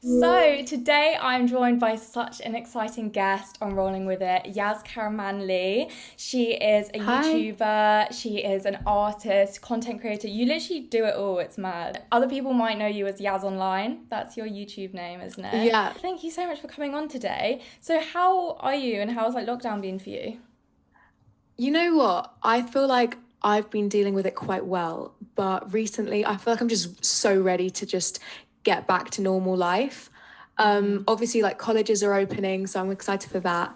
So today I'm joined by such an exciting guest on Rolling With It, Caramanli. She is a Hi. YouTuber, she is an artist, content creator. You literally do it all, it's mad. Other people might know you as Yaz Online. That's your YouTube name, isn't it? Yeah. Thank you so much for coming on today. So how are you and how's like lockdown been for you? You know what? I feel like I've been dealing with it quite well, but recently I feel like I'm just so ready to just get back to normal life. Obviously, like colleges are opening, so I'm excited for that.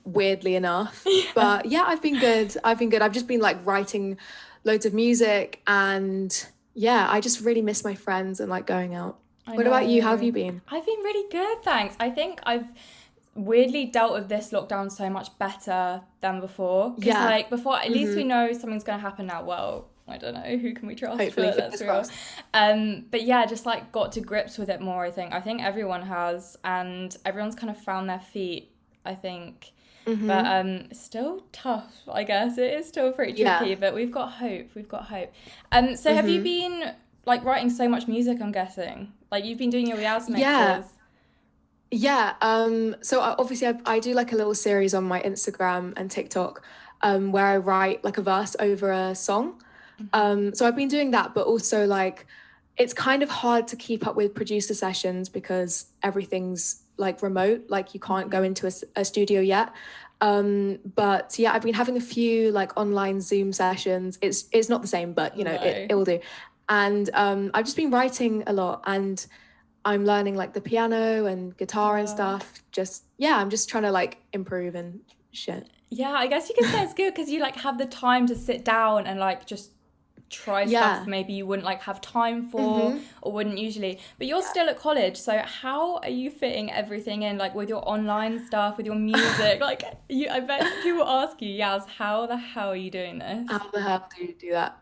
Weirdly enough. Yeah, But yeah, I've been good. I've been good. I've just been like writing loads of music and yeah, I just really miss my friends and like going out. I What about you? How have know. you been? I've been really good, thanks. I think I've weirdly dealt with this lockdown so much better than before. Because, Yeah. like, before, at least we Mm-hmm. know something's going to happen now. Well, I don't know. Who can we trust? Hopefully, But let's fingers be real. crossed. But yeah, just like got to grips with it more, I think. I think everyone has. And everyone's kind of found their feet, I think. But Mm-hmm. it's still tough, I guess. It is still pretty tricky, Yeah. but we've got hope. We've got hope. So have you Mm-hmm. been like writing so much music, I'm guessing? Like you've been doing your Riaz Yeah. mixes. Yeah, so obviously I do like a little series on my Instagram and TikTok, where I write like a verse over a song. So I've been doing that, but also like it's kind of hard to keep up with producer sessions because everything's like remote, like you can't go into a studio yet. But yeah, I've been having a few like online Zoom sessions. It's not the same, but you know, No. it will do. And I've just been writing a lot and I'm learning like the piano and guitar and Wow. stuff. Just yeah, I'm just trying to like improve and shit. Yeah, I guess you could say it's good because you like have the time to sit down and like just try stuff Yeah. maybe you wouldn't like have time for Mm-hmm. or wouldn't usually. But you're Yeah. still at college, so how are you fitting everything in like with your online stuff, with your music? Like you I bet people ask you, Yaz, how the hell are you doing this? How the hell do you do that?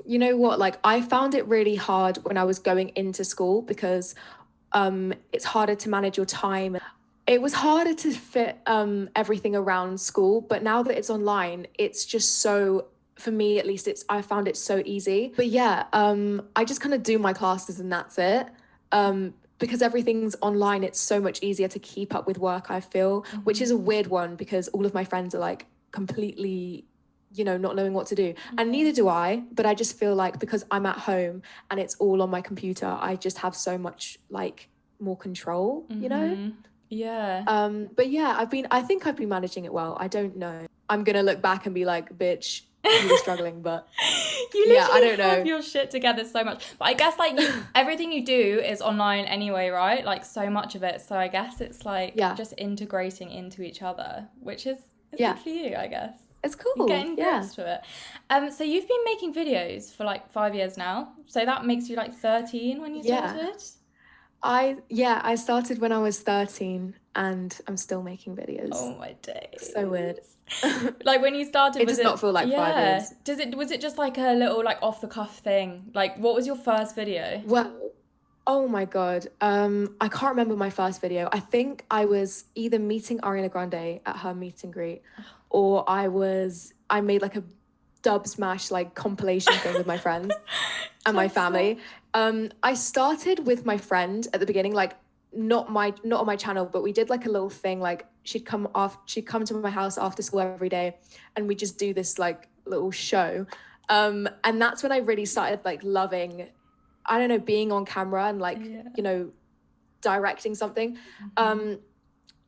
You know what? Like I found it really hard when I was going into school because it's harder to manage your time. It was harder to fit everything around school, but now that it's online, it's just so for me at least it's I found it so easy. But yeah, I just kind of do my classes and that's it. Because everything's online, it's so much easier to keep up with work, I feel, which is a weird one because all of my friends are like completely not knowing what to do. And Yeah. neither do I, but I just feel like because I'm at home and it's all on my computer, I just have so much like more control, you know? Yeah. But yeah, I think I've been managing it well. I don't know. I'm gonna look back and be like, bitch, you were struggling, but You yeah, I literally don't have know. your shit together so much. But I guess like you everything you do is online anyway, right? Like so much of it. So I guess it's like Yeah, just integrating into each other, which is good yeah. for you, I guess. It's You're cool. getting Yeah. grips to it. So you've been making videos for like 5 years now. So that makes you like 13 when you Yeah. started? I started when I was 13 and I'm still making videos. Oh my So weird. days. Like when you started, It was does not it feel like five yeah. years. Was it just like a little like off the cuff thing? Like what was your first video? Well, oh my God. I can't remember my first video. I think I was either meeting Ariana Grande at her meet and greet, or I made like a dub smash like compilation thing with my friends and my Dub smash. family. I started with my friend at the beginning, like not on my channel, but we did like a little thing. Like she'd come to my house after school every day, and we just do this like little show. And that's when I really started like loving, I don't know, being on camera and like Yeah. directing something. Um,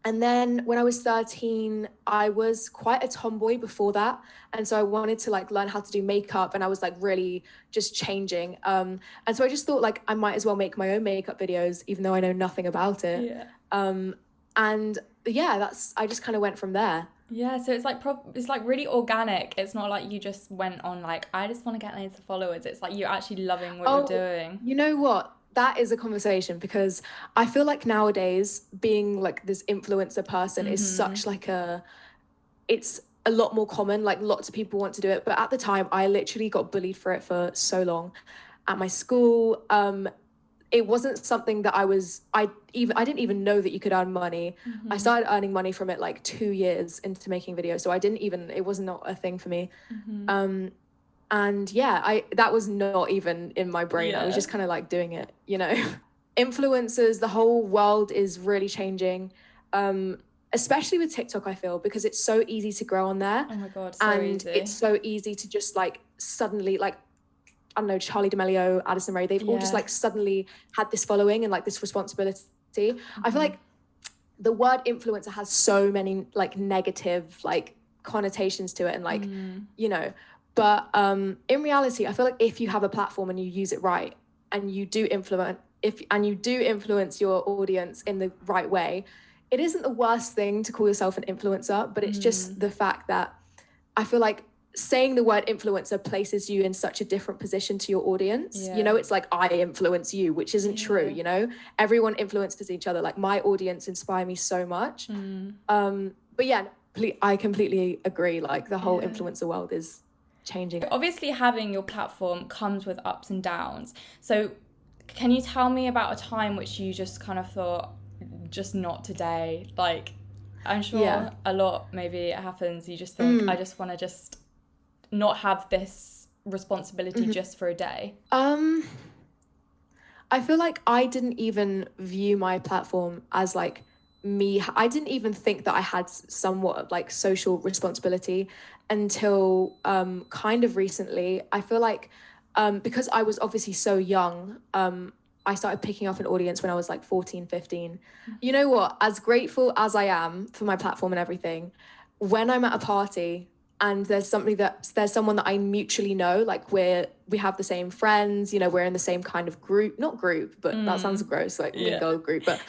and then when I was 13, I was quite a tomboy before that. And so I wanted to like learn how to do makeup and I was like really just changing. And so I just thought like I might as well make my own makeup videos, even though I know nothing about it. Yeah. Um, and yeah, I just kind of went from there. Yeah, so it's like it's like really organic. It's not like you just went on like I just want to get loads of followers. It's like you're actually loving what you're Oh, doing. you know what? That is a conversation because I feel like nowadays being like this influencer person is such like it's a lot more common. Like lots of people want to do it, but at the time, I literally got bullied for it for so long at my school. It wasn't something that I didn't even know that you could earn money. I started earning money from it like 2 years into making videos, so I didn't even it was not a thing for me. Um, And yeah, that was not even in my brain. I was just kind of like doing it, you know. Influencers, the whole world is really changing, especially with TikTok, I feel, because it's so easy to grow on there. Oh my God, so and easy. It's so easy to just like suddenly, like, I don't know, Charlie D'Amelio, Addison Rae, they've all just like suddenly had this following and like this responsibility. I feel like the word influencer has so many like negative like connotations to it, and like, you know, but in reality, I feel like if you have a platform and you use it right, and you do influence your audience in the right way, it isn't the worst thing to call yourself an influencer. But it's just the fact that I feel like saying the word influencer places you in such a different position to your audience. You know, it's like, I influence you, which isn't true. You know, everyone influences each other. Like, my audience inspire me so much. But yeah, I completely agree. Like, the whole influencer world is changing. Obviously, having your platform comes with ups and downs. So can you tell me about a time which you just kind of thought, just not today? Like, I'm sure a lot, maybe it happens, you just think, I just want to just not have this responsibility just for a day. I feel like I didn't even view my platform as like me. I didn't even think that I had somewhat of like social responsibility until kind of recently. I feel like because I was obviously so young, I started picking up an audience when I was like 14, 15. You know what? As grateful as I am for my platform and everything, when I'm at a party and there's someone that I mutually know, like we have the same friends, you know, we're in the same kind of group, not group, but that sounds gross, like mean girl group, but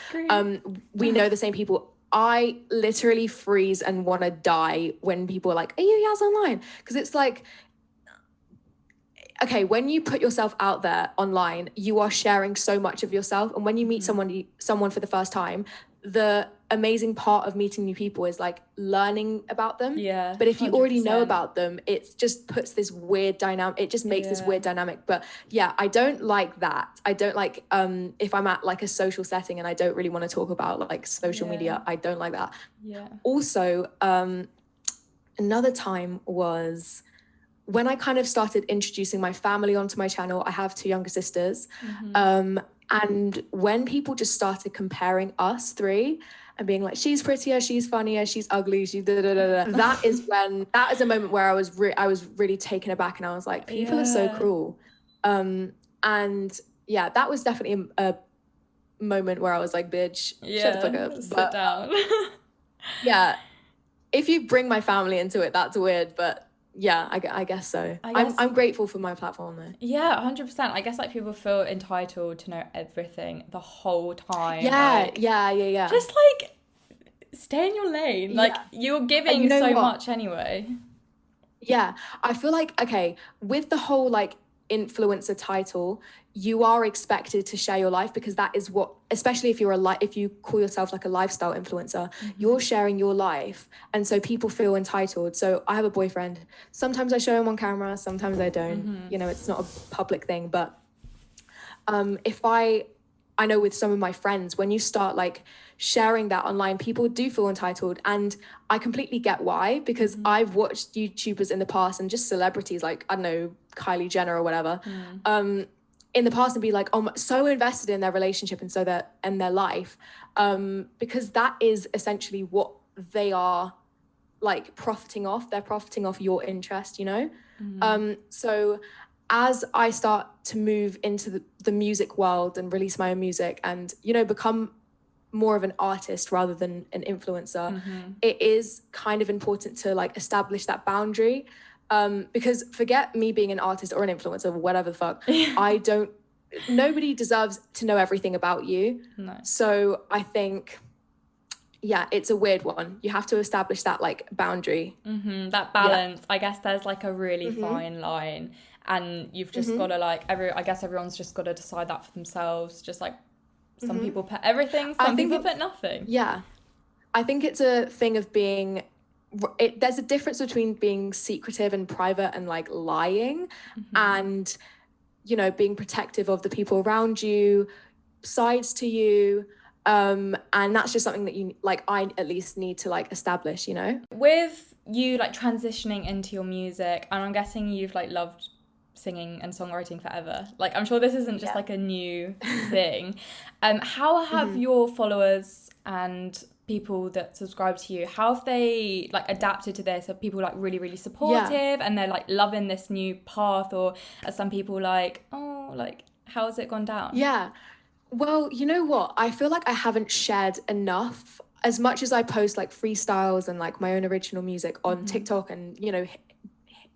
we know the same people. I literally freeze and want to die when people are like, are you Yaz online? Because it's like, okay, when you put yourself out there online, you are sharing so much of yourself. And when you meet someone for the first time, the amazing part of meeting new people is like learning about them. Yeah. But if you 100%. already know about them, it just puts this weird dynamic. It just makes this weird dynamic. But yeah, I don't like that. I don't like if I'm at like a social setting and I don't really want to talk about like social media. I don't like that. Yeah. Also, another time was when I kind of started introducing my family onto my channel. I have 2 younger sisters. And when people just started comparing us 3 and being like, she's prettier, she's funnier, she's ugly, she's that is a moment where I was really taken aback, and I was like, people are so cruel. And yeah, that was definitely a moment where I was like, bitch, shut the fuck up. Sit down. Yeah, if you bring my family into it, that's weird, but yeah, I guess so. I'm grateful for my platform though. Yeah, 100%. I guess like people feel entitled to know everything the whole time. Yeah, like, yeah. Just like stay in your lane. Like you're giving so much anyway. Yeah, I feel like, okay, with the whole like influencer title, you are expected to share your life, because that is what, especially if if you call yourself like a lifestyle influencer, you're sharing your life, and so people feel entitled. So I have a boyfriend. Sometimes I show him on camera, sometimes I don't. You know, it's not a public thing. But if I know with some of my friends, when you start like sharing that online, people do feel entitled, and I completely get why, because I've watched YouTubers in the past and just celebrities like, I don't know, Kylie Jenner or whatever, in the past, and be like, oh, so invested in their relationship and their life, because that is essentially what they are like profiting off. They're profiting off your interest, you know. So as I start to move into the music world and release my own music and, you know, become more of an artist rather than an influencer, it is kind of important to like establish that boundary, because forget me being an artist or an influencer, whatever the fuck, nobody deserves to know everything about you. No. So I think, yeah, it's a weird one. You have to establish that like boundary. That balance. I guess there's like a really fine line, and you've just got to like I guess everyone's just got to decide that for themselves. Just like some people put everything, some people put nothing. Yeah, I think it's a thing of being. There's a difference between being secretive and private and like lying, and, you know, being protective of the people around you, sides to you. And that's just something that you like, I at least need to like establish, you know. With you like transitioning into your music, and I'm guessing you've like loved singing and songwriting forever. Like, I'm sure this isn't just like a new thing. How have your followers and people that subscribe to you, how have they like adapted to this? Are people like really, really supportive and they're like loving this new path, or are some people like, oh, like how has it gone down? Yeah. Well, you know what? I feel like I haven't shared enough. As much as I post like freestyles and like my own original music on TikTok and, you know,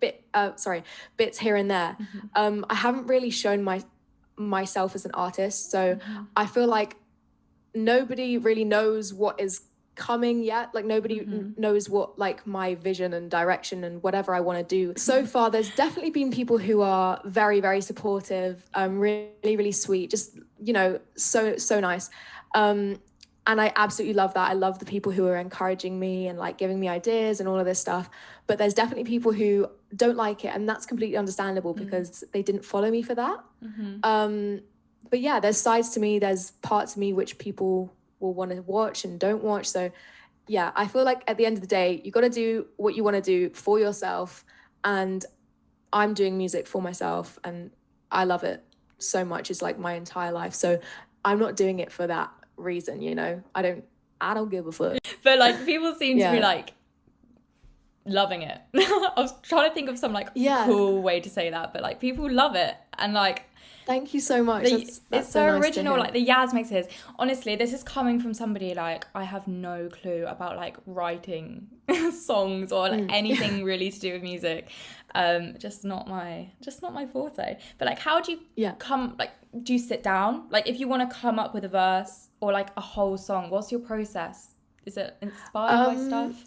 bits here and there. I haven't really shown myself as an artist. So I feel like nobody really knows what is coming yet. Like nobody knows what like my vision and direction and whatever I want to do. So far, there's definitely been people who are very, very supportive, really, really sweet, just, you know, so nice. And I absolutely love that. I love the people who are encouraging me and like giving me ideas and all of this stuff. But there's definitely people who don't like it, and that's completely understandable because they didn't follow me for that. But yeah, there's sides to me, there's parts of me which people will want to watch and don't watch. So yeah, I feel like at the end of the day, you got to do what you want to do for yourself. And I'm doing music for myself and I love it so much. It's like my entire life. So I'm not doing it for that reason, you know. I don't give a fuck. But like people seem to be like loving it. I was trying to think of some like cool way to say that, but like people love it, and like thank you so much. That's it's so nice original. Like the Yaz makes his. Honestly, this is coming from somebody like I have no clue about like writing songs or like anything really to do with music. Just not my forte. But like, how do you come? Like, do you sit down? Like, if you want to come up with a verse or like a whole song, what's your process? Is it inspired by stuff?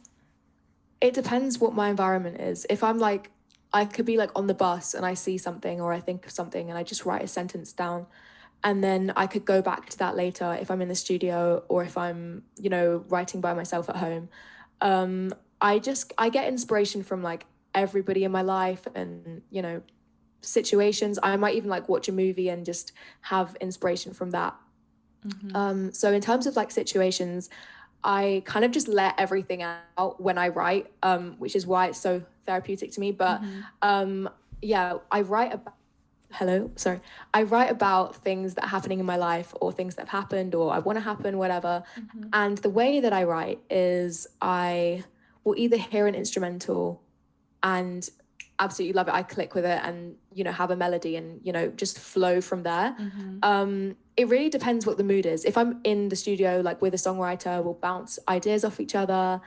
It depends what my environment is. If I'm like, I could be like on the bus and I see something or I think of something and I just write a sentence down, and then I could go back to that later if I'm in the studio or if I'm, you know, writing by myself at home. I get inspiration from like everybody in my life and, you know, situations. I might even like watch a movie and just have inspiration from that. So in terms of like situations, I kind of just let everything out when I write, which is why it's so therapeutic to me. But yeah, I write about things that are happening in my life or things that have happened or I want to happen, whatever. And the way that I write is I will either hear an instrumental and absolutely love it. I click with it and, you know, have a melody and, you know, just flow from there. It really depends what the mood is. If I'm in the studio, like with a songwriter, we'll bounce ideas off each other.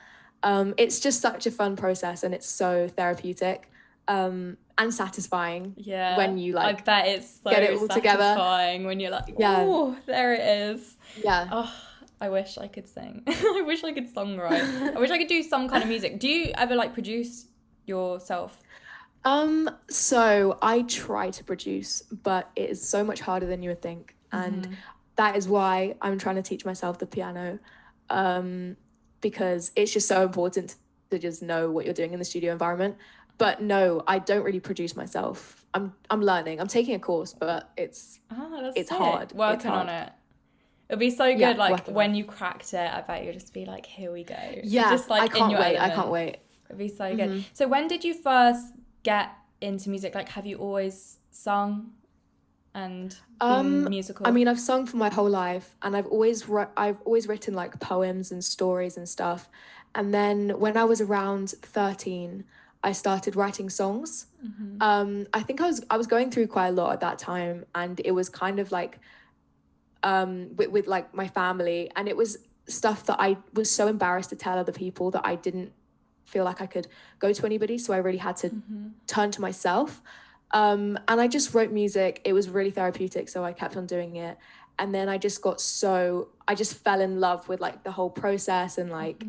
It's just such a fun process and it's so therapeutic and satisfying. Yeah. When you like, I bet it's so get it all satisfying together. when you're like, oh, there it is. Yeah. Oh, I wish I could sing. I wish I could songwrite. I wish I could do some kind of music. Do you ever like produce yourself? So I try to produce, but it is so much harder than you would think. And that is why I'm trying to teach myself the piano, because it's just so important to just know what you're doing in the studio environment. But no, I don't really produce myself. I'm learning. I'm taking a course, but it's hard. Working on it. It'll be so good, like when you cracked it, I bet you'll just be like, here we go. Yeah, just like I can't in your wait. element. I can't wait. It'd be so good. So when did you first get into music? Like, have you always sung and been musical? I mean, I've sung for my whole life, and I've always written like poems and stories and stuff. And then when I was around 13, I started writing songs. I think I was going through quite a lot at that time, and it was kind of like with like my family, and it was stuff that I was so embarrassed to tell other people that I didn't feel like I could go to anybody, so I really had to turn to myself. And I just wrote music. It was really therapeutic, so I kept on doing it. And then I just fell in love with like the whole process, and like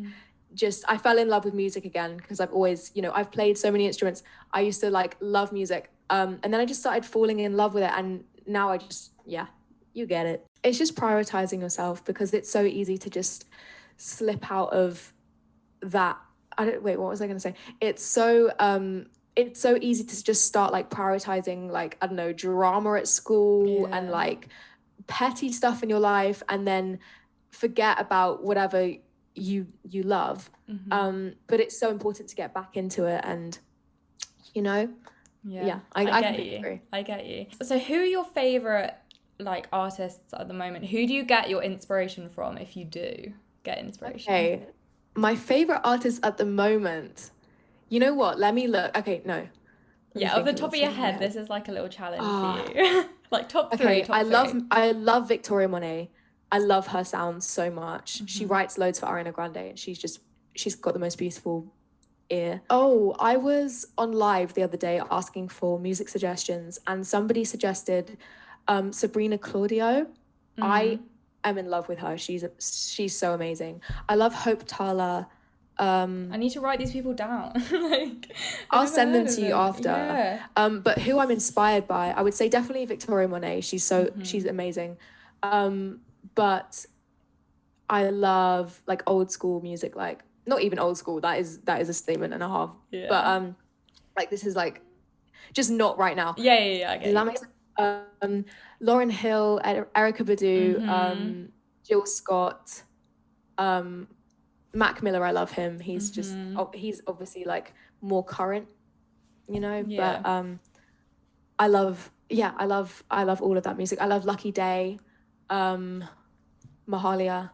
I fell in love with music again, because I've always, you know, I've played so many instruments. I used to like love music, and then I just started falling in love with it, and now I just, you get it. It's just prioritizing yourself, because it's so easy to just slip out of that. What was I going to say? It's so easy to just start like prioritizing, like, I don't know, drama at school and like petty stuff in your life, and then forget about whatever you love. But it's so important to get back into it, and I get you. So who are your favorite like artists at the moment? Who do you get your inspiration from, if you do get inspiration? Okay, my favorite artist at the moment, you know what, let me look. Okay, no, yeah, off the top of your head, this is like a little challenge for you. Like top three. I love Victoria Monet. I love her sound so much. She writes loads for Ariana Grande, and she's got the most beautiful ear. Oh, I was on live the other day asking for music suggestions, and somebody suggested Sabrina Claudio. I am in love with her. She's so amazing. I love Hope Tala. I need to write these people down. Like, I'll send them to you after. Yeah. But who I'm inspired by, I would say definitely Victoria Monet. She's amazing. But I love like old school music, like not even old school. That is a statement and a half. Yeah. But like this is like just not right now. Yeah. Okay. That makes sense. Lauryn Hill, Erykah Badu, Jill Scott, Mac Miller. I love him. He's just he's obviously like more current, Yeah. But I love all of that music. I love Lucky Day, Mahalia,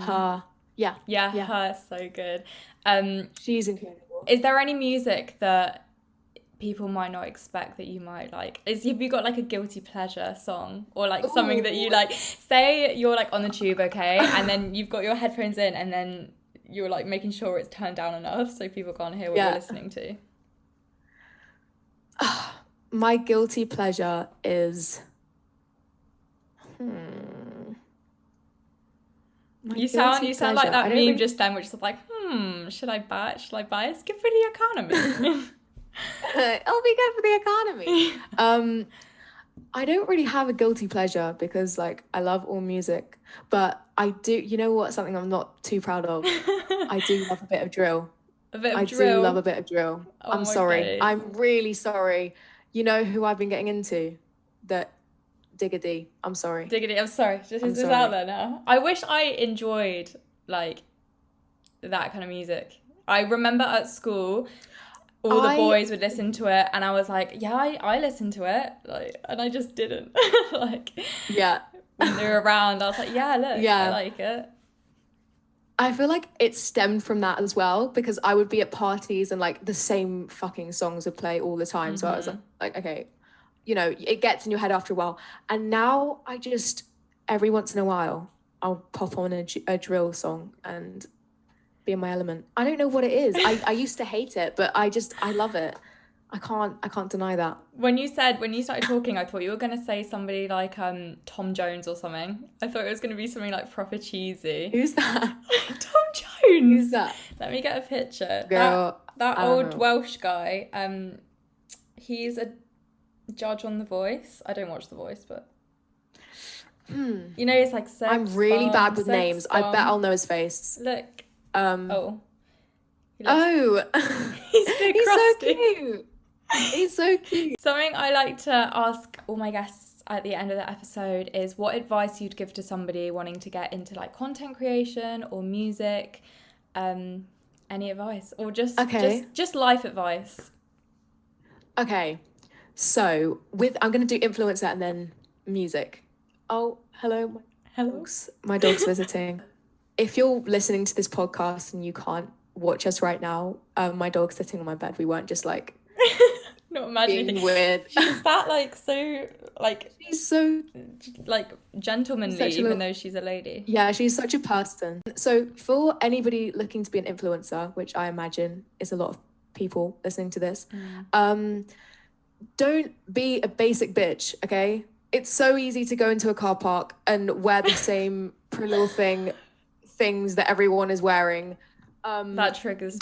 her. Yeah, her, so good. She's incredible. Is there any music that people might not expect that you might like? Have you got like a guilty pleasure song, or like something that you like? Say you're like on the tube, okay, and then you've got your headphones in, and then you're like making sure it's turned down enough so people can't hear what you're listening to. My guilty pleasure is You sound like that meme just then, which is like, should I buy it? Good for the economy. It'll be good for the economy. I don't really have a guilty pleasure because like I love all music, but I do, you know what, something I'm not too proud of. I do love a bit of drill. I do love a bit of drill. I'm sorry. Days. I'm really sorry. You know who I've been getting into? Diggity. I'm sorry. Diggity, I'm sorry. Just is out there now. I wish I enjoyed like that kind of music. I remember at school all the boys would listen to it, and I was like, yeah, I listened to it, like, and I just didn't. Like, yeah, when they were around, I was like, yeah, look, I like it. I feel like it stemmed from that as well, because I would be at parties and like the same fucking songs would play all the time. So I was like, okay, it gets in your head after a while. And now I just, every once in a while, I'll pop on a drill song and be in my element. I don't know what it is. I used to hate it, but I love it. I can't deny that. When you started talking, I thought you were going to say somebody like Tom Jones or something. I thought it was going to be something like proper cheesy. Who's that? Tom Jones. Who's that? Let me get a picture. Girl, that old Welsh guy, he's a judge on The Voice. I don't watch The Voice, but it's like Sex I'm really Bomb, bad with Sex names. Bomb. I bet I'll know his face. Look. He's he's so cute. He's so cute. Something I like to ask all my guests at the end of the episode is what advice you'd give to somebody wanting to get into like content creation or music. Any advice, or just life advice? Okay, so I'm gonna do influencer and then music. Oh, hello. My dog's visiting. If you're listening to this podcast and you can't watch us right now, my dog's sitting on my bed. We weren't just like not imagining being weird. She's that like so like she's so like gentlemanly, even though she's a lady. Yeah, she's such a person. So for anybody looking to be an influencer, which I imagine is a lot of people listening to this, don't be a basic bitch, okay? It's so easy to go into a car park and wear the same pretty little things that everyone is wearing. That triggers me.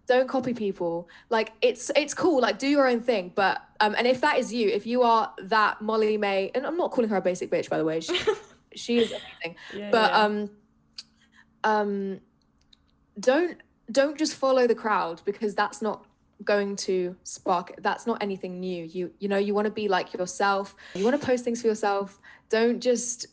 Don't copy people. Like it's cool, like do your own thing, but and if that is you, if you are that Molly May, and I'm not calling her a basic bitch, by the way, she is amazing. Don't just follow the crowd, because that's not going to that's not anything new. You want to be like yourself, you want to post things for yourself. Don't just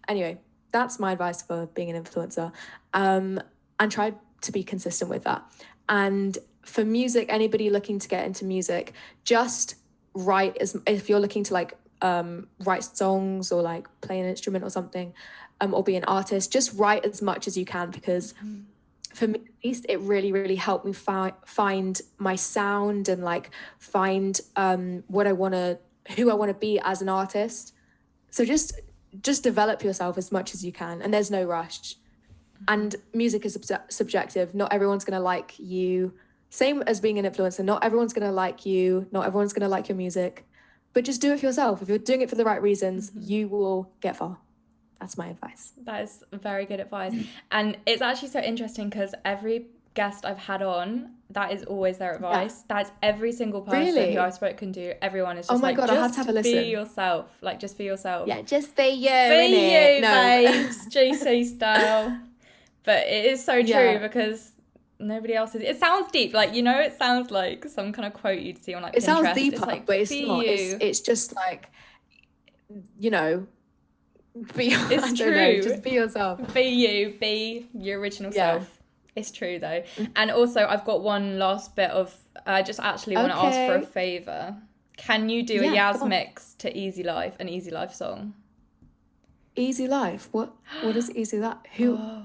Anyway, that's my advice for being an influencer. And try to be consistent with that. And for music, anybody looking to get into music, just write, if you're looking to like write songs or like play an instrument or something, or be an artist, just write as much as you can, because for me at least, it really, really helped me find my sound and like find who I want to be as an artist. So just develop yourself as much as you can, and there's no rush. And music is subjective. Not everyone's going to like you. Same as being an influencer. Not everyone's going to like you. Not everyone's going to like your music. But just do it for yourself. If you're doing it for the right reasons, you will get far. That's my advice. That is very good advice. And it's actually so interesting because every guest I've had on, that is always their advice. Yeah. That's every single person who I've spoken to. Everyone is just like, God, just be yourself. Like, just be yourself. Yeah, just be you. Be you, babes. GC style. But it is so true because nobody else is. It sounds deep, like, you know, it sounds like some kind of quote you'd see on like Pinterest. It sounds deeper, like, but it's not. It's just like, you know, it's true. Just be yourself. Be you. Be your original self. It's true though. And also, I've got one last bit of. I just actually want to ask for a favour. Can you do a Yaz mix to Easy Life, an Easy Life song? Easy Life. What is Easy Life? Who? Oh.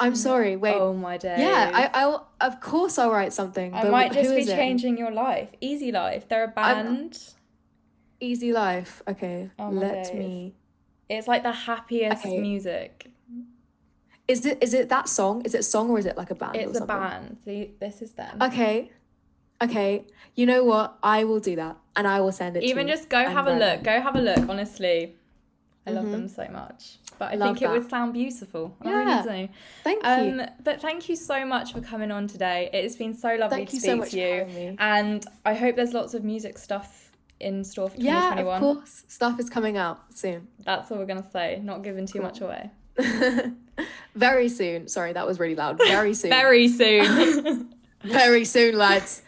I'm sorry, wait. Oh my days. Yeah, I'll of course I'll write something. I might just be changing your life. Easy Life. They're a band. Easy Life. Okay. Let me. It's like the happiest music. Is it that song? Is it a song or is it like a band? It's a band. This is them. Okay. You know what? I will do that and I will send it to you. Even just go have a look. Go have a look, honestly. I love them so much. But I think it would sound beautiful. I really do. Thank you. But thank you so much for coming on today. It has been so lovely to speak to you. And I hope there's lots of music stuff in store for 2021. Yeah, of course. Stuff is coming out soon. That's all we're going to say. Not giving too much away. Very soon. Sorry, that was really loud. Very soon. Very soon. Very soon, lads.